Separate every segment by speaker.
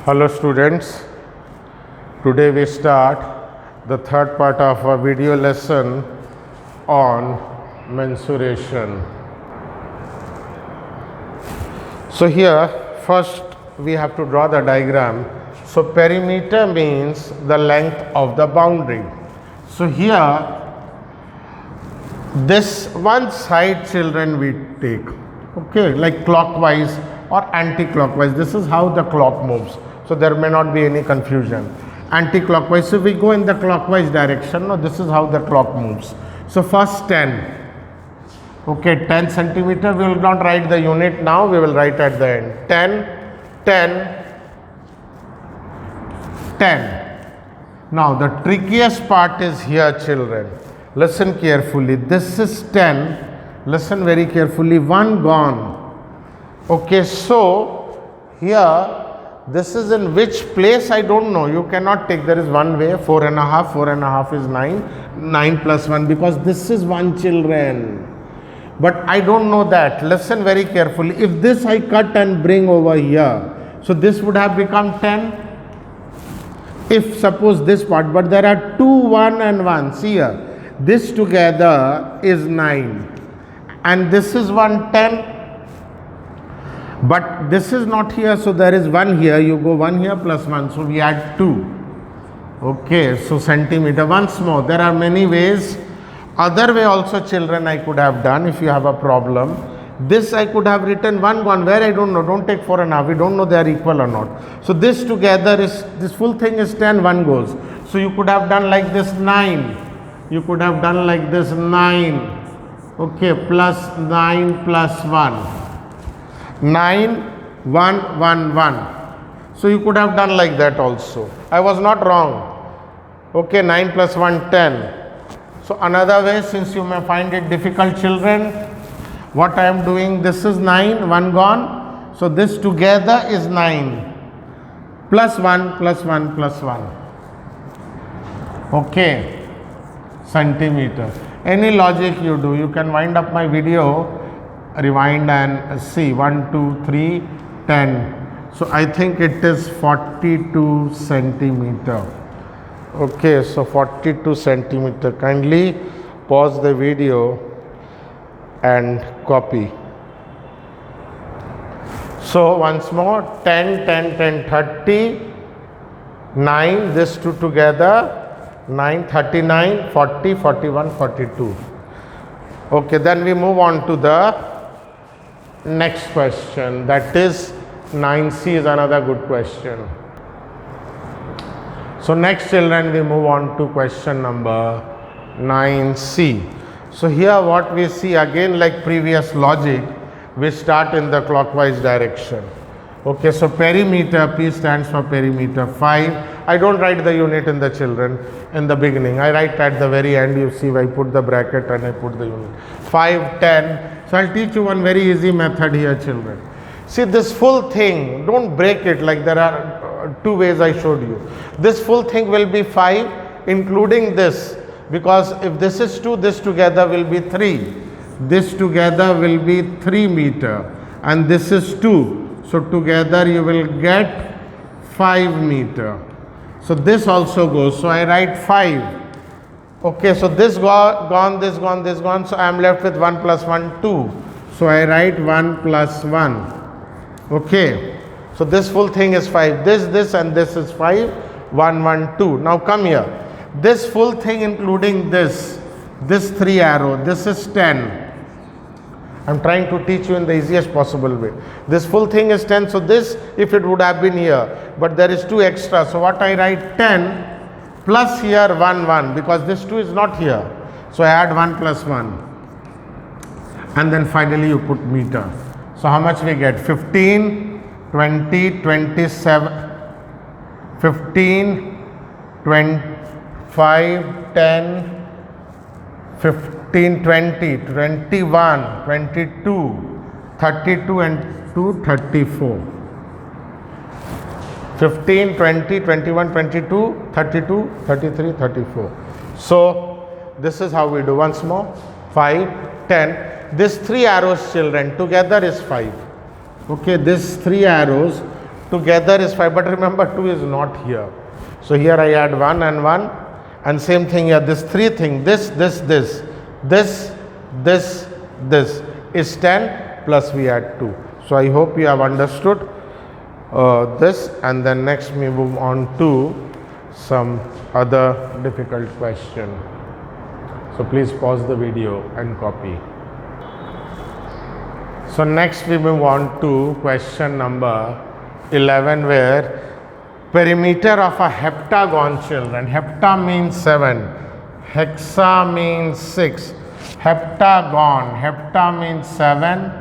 Speaker 1: Hello students, today we start the third part of our video lesson on mensuration. So here first we have to draw the diagram. So perimeter means the length of the boundary. So here this one side children we take, okay, like clockwise or anti-clockwise. This is how the clock moves. So there may not be any confusion. Anti-clockwise, so we go in the clockwise direction. No, this is how the clock moves. So first 10. Okay, 10 centimeter. We will not write the unit now. We will write at the end. 10, 10, 10. Now the trickiest part is here, children. Listen carefully. This is 10. Listen very carefully. 1 gone. Okay, so here this is in which place I don't know. You cannot take. There is one way. 4.5. 4.5 is 9. 9 plus 1, because this is 1, children. But I don't know that. Listen very carefully. If this I cut and bring over here, so this would have become 10. If suppose this part, but there are 2, 1 and 1. See here. This together is 9. And this is 10. But this is not here, so there is 1 here. You go 1 here plus 1, so we add 2. Okay, so centimeter. Once more, there are many ways. Other way also, children, I could have done if you have a problem. This I could have written 1 gone. Where I don't know. Don't take 4.5. We don't know they are equal or not. So this together is, this full thing is 10. 1 goes. So you could have done like this 9. You could have done like this 9. Okay, plus 9 plus 1. 9, 1, 1, 1. So you could have done like that also. I was not wrong. Okay, 9 plus 1, 10. So another way, since you may find it difficult, children, what I am doing, this is 9, 1 gone. So this together is 9. Plus 1, plus 1, plus 1. Okay, centimeter. Any logic you do, you can wind up my video, rewind and see. 1, 2, 3, 10. So I think it is 42 centimeter. Okay, so 42 centimeter. Kindly pause the video and copy. So once more, 10, 10, 10, 30, 9, this two together, 9, 39, 40, 41, 42. Okay, then we move on to the next question, that is 9C is another good question. So next, children, we move on to question number 9C. So here what we see, again like previous logic, we start in the clockwise direction. Okay, so perimeter, P stands for perimeter, 5. I don't write the unit in the children in the beginning. I write at the very end. You see, I put the bracket and I put the unit. 5, 10. So I'll teach you one very easy method here, children. See, this full thing, don't break it like there are 2 ways I showed you. This full thing will be 5, including this, because if this is 2, this together will be 3. This together will be 3 meter, and this is 2. So together you will get 5 meter. So this also goes. So I write 5. Okay, so this gone, this gone, this gone. So I am left with 1 plus 1, 2. So I write 1 plus 1. Okay, so this full thing is 5. This and this is 5. 1, 1, 2. Now come here. This full thing including this 3 arrow, this is 10. I am trying to teach you in the easiest possible way. This full thing is 10. So this, if it would have been here, but there is 2 extra. So what I write, 10 plus here 1, 1, because this 2 is not here. So I add 1 plus 1. And then finally you put meter. So how much we get? 15, 20, 27, 15, 25, 10, 15, 20, 21, 22, 32 and 2, 34. 15, 20, 21, 22, 32, 33, 34. So this is how we do. Once more, 5, 10. This 3 arrows, children, together is 5. Okay, this 3 arrows together is 5, but remember 2 is not here. So here I add 1 and 1, and same thing here, this 3 thing, this is 10, plus we add 2. So I hope you have understood this, and then next we move on to some other difficult question. So please pause the video and copy. So next we move on to question number 11, where perimeter of a heptagon, children. Hepta means 7, hexa means 6, heptagon, hepta means 7,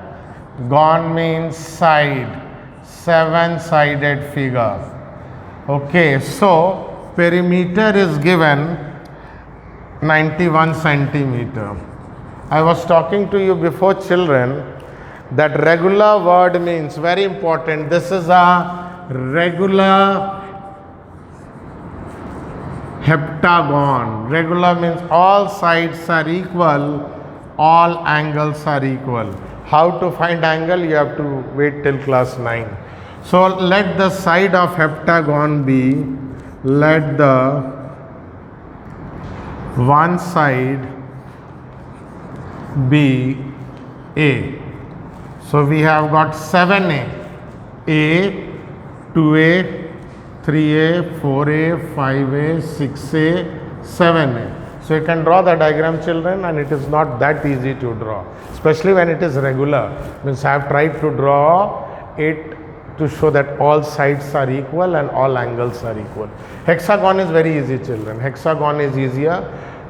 Speaker 1: gon means side, 7-sided figure. Okay, so perimeter is given 91 centimeter. I was talking to you before, children, that regular word means, very important, this is a regular heptagon. Regular means all sides are equal, all angles are equal. How to find angle? You have to wait till class 9. So let the side of heptagon be, let the one side be A. So we have got 7A, A, 2A, 3A, 4A, 5A, 6A, 7A. So you can draw the diagram, children, and it is not that easy to draw, especially when it is regular. Means I have tried to draw it to show that all sides are equal and all angles are equal. Hexagon is very easy, children. Hexagon is easier,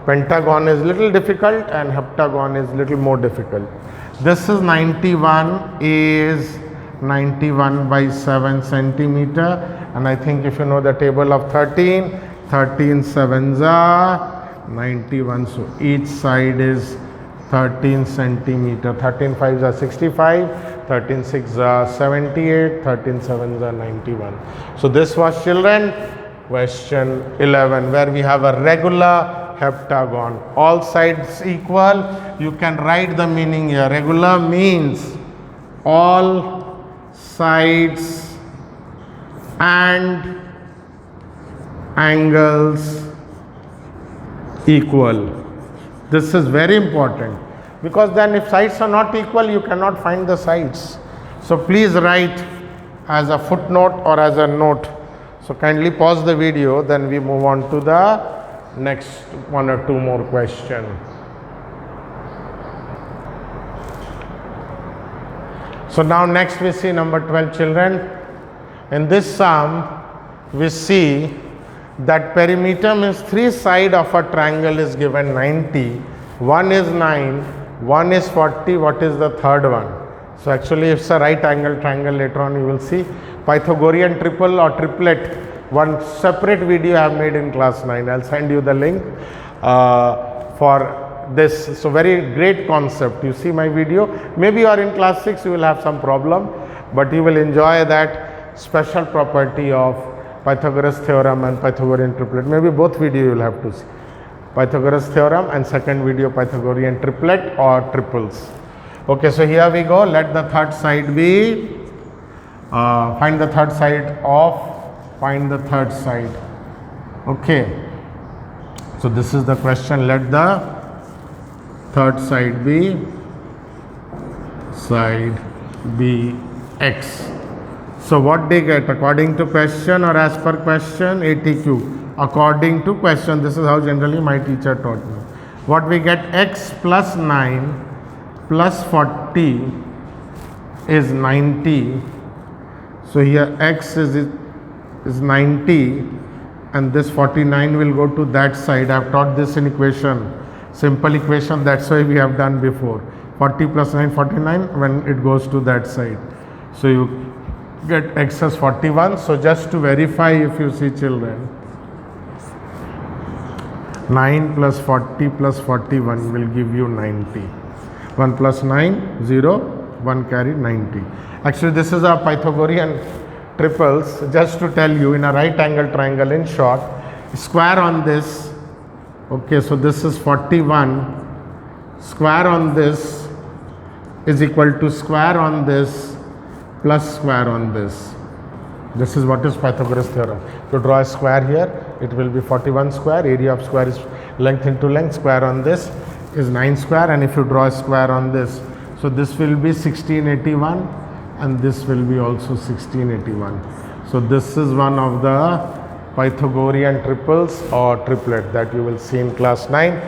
Speaker 1: pentagon is little difficult, and heptagon is little more difficult. This is 91, A is 91 by 7 centimeter, and I think if you know the table of 13, 13 sevens are 91, so each side is 13 centimeter, 13 fives are 65, 13 sixes are 78, 13 sevens are 91. So this was, children, question 11, where we have a regular heptagon, all sides equal. You can write the meaning here. Regular means all sides and angles equal. This is very important, because then if sides are not equal, you cannot find the sides. So please write as a footnote or as a note. So kindly pause the video, then we move on to the next 1 or 2 more questions. So now next we see number 12, children. In this sum we see that perimeter means 3 sides of a triangle is given 90, one is 9, one is 40, what is the third one? So actually it's a right angle triangle. Later on you will see Pythagorean triple or triplet, one separate video I have made in class 9. I'll send you the link for this. So very great concept. You see my video, maybe you are in class 6, you will have some problem, but you will enjoy that special property of Pythagoras theorem and Pythagorean triplet. Maybe both video you will have to see. Pythagoras theorem and second video Pythagorean triplet or triples. Okay, so here we go. Let the third side be, find the third side of, find the third side. Okay, so this is the question. Let the third side be x. So what they get according to question or as per question? ATQ. According to question, this is how generally my teacher taught me. What we get? X plus 9 plus 40 is 90. So here x is 90 and this 49 will go to that side. I have taught this in equation, simple equation, that's why we have done before. 40 plus 9, 49 when it goes to that side. So you get x as 41. So just to verify, if you see, children, 9 plus 40 plus 41 will give you 90. 1 plus 9, 0, 1 carry 90. Actually this is a Pythagorean triples. Just to tell you, in a right angle triangle, in short, square on this, okay, so this is 41, square on this is equal to square on this plus square on this. This is what is Pythagoras theorem. To draw a square here, it will be 41 square. Area of square is length into length. Square on this is 9 square, and if you draw a square on this, so this will be 1681, and this will be also 1681. So this is one of the Pythagorean triples or triplet that you will see in class 9.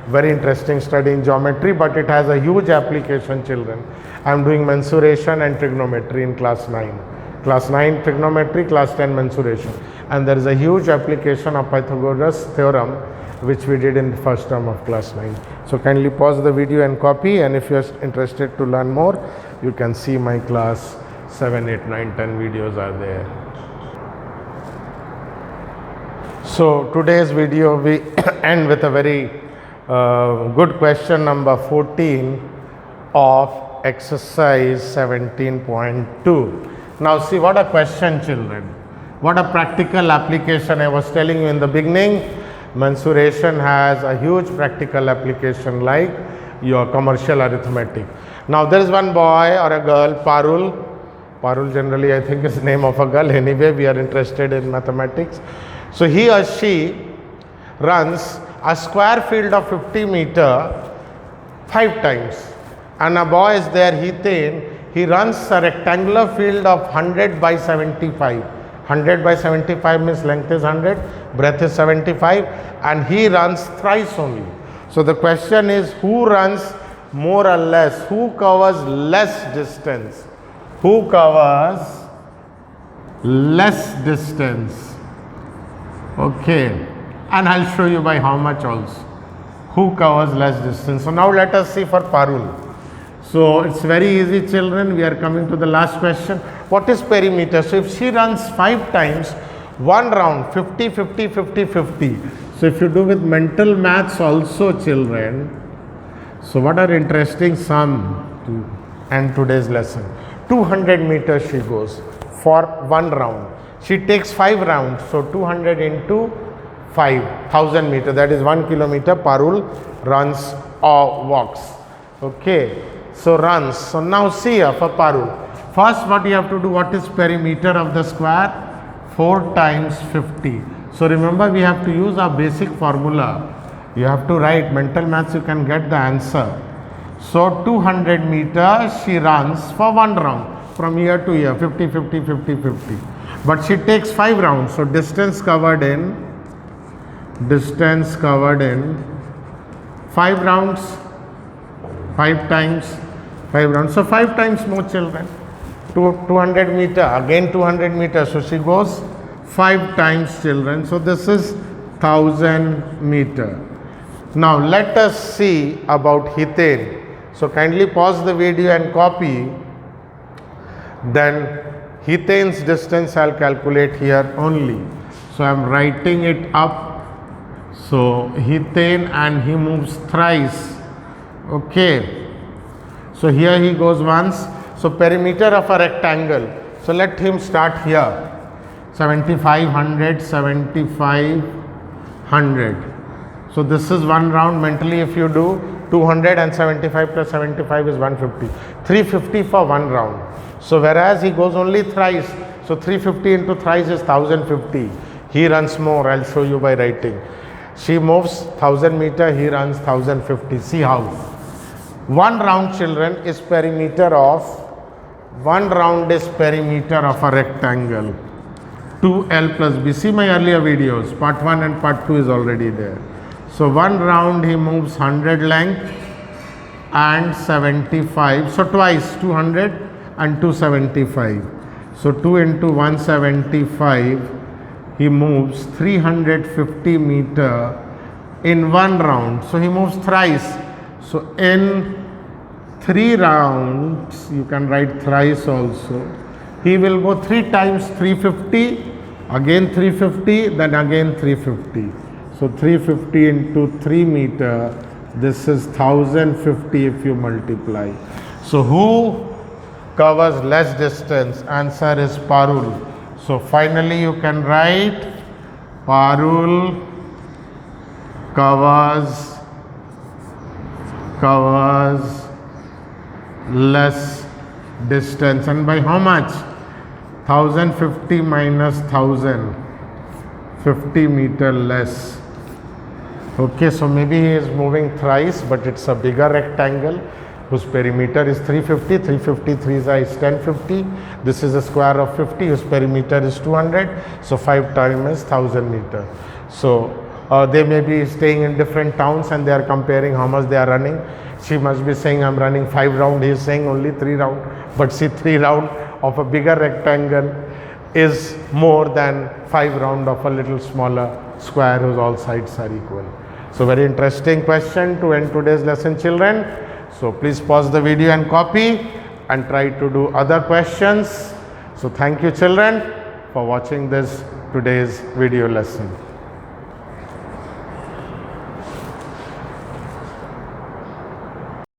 Speaker 1: Very interesting study in geometry, but it has a huge application, children. I am doing mensuration and trigonometry in class 9. Class 9 trigonometry, class 10 mensuration. And there is a huge application of Pythagoras theorem which we did in the first term of class 9. So kindly pause the video and copy, and if you are interested to learn more, you can see my class 7, 8, 9, 10 videos are there. So today's video we end with a very good question number 14 of exercise 17.2. Now see what a question, children. What a practical application. I was telling you in the beginning, mensuration has a huge practical application like your commercial arithmetic. Now there is one boy or a girl, Parul. Parul generally I think is the name of a girl. Anyway, we are interested in mathematics. So he or she runs a square field of 50 meter 5 times. And a boy is there, Hithen. He runs a rectangular field of 100 by 75. 100 by 75 means length is 100, breadth is 75, and he runs thrice only. So the question is, who runs more or less? Who covers less distance? Who covers less distance? Okay, and I'll show you by how much also. Who covers less distance? So now let us see for Parul. So it's very easy, children. We are coming to the last question. What is perimeter? So if she runs 5 times, one round, 50, 50, 50, 50. So if you do with mental maths also, children, so what are interesting sum to end today's lesson? 200 meters she goes for one round. She takes 5 rounds. So 200 into 5, 1000 meters. That is 1 kilometer. Parul runs or walks. Okay. So runs. So now see here for Parul. First what you have to do, what is perimeter of the square? 4 times 50. So remember, we have to use our basic formula. You have to write mental maths, you can get the answer. So 200 meters she runs for one round from here to here, 50, 50, 50, 50. But she takes 5 rounds. So distance covered in 5 rounds, 5 times 5 rounds. So 5 times more, children. 200 meter, again 200 meters. So she goes 5 times, children. So this is 1000 meter. Now let us see about Hithen. So kindly pause the video and copy. Then Hithen's distance I'll calculate here only. So I'm writing it up. So Hithen, and he moves thrice. Okay. So here he goes once. So perimeter of a rectangle. So let him start here. 75, 100, 75, 100. So this is one round. Mentally if you do, 200 and 75 plus 75 is 150. 350 for one round. So whereas he goes only thrice. So 350 into thrice is 1050. He runs more. I'll show you by writing. She moves 1000 meter. He runs 1050. See how? One round, children, is perimeter of a rectangle. 2L plus B. See my earlier videos. Part 1 and part 2 is already there. So one round he moves 100 length and 75. So twice 200 and 275. So 2 into 175. He moves 350 meter in one round. So he moves thrice. So in 3 rounds, you can write thrice also. He will go 3 times 350, again 350, then again 350. So 350 into 3 meter, this is 1050 if you multiply. So who covers less distance? Answer is Parul. So finally you can write Parul covers less distance, and by how much? 1050 minus 1000, 50 meter less. Okay, so maybe he is moving thrice, but it's a bigger rectangle whose perimeter is 350. 353 is 1050. This is a square of 50 whose perimeter is 200. So 5 times 1000 meter. So they may be staying in different towns and they are comparing how much they are running. She must be saying I'm running 5 round. He is saying only 3 round. But see, 3 round of a bigger rectangle is more than 5 round of a little smaller square whose all sides are equal. So very interesting question to end today's lesson, children. So please pause the video and copy and try to do other questions. So thank you, children, for watching this today's video lesson.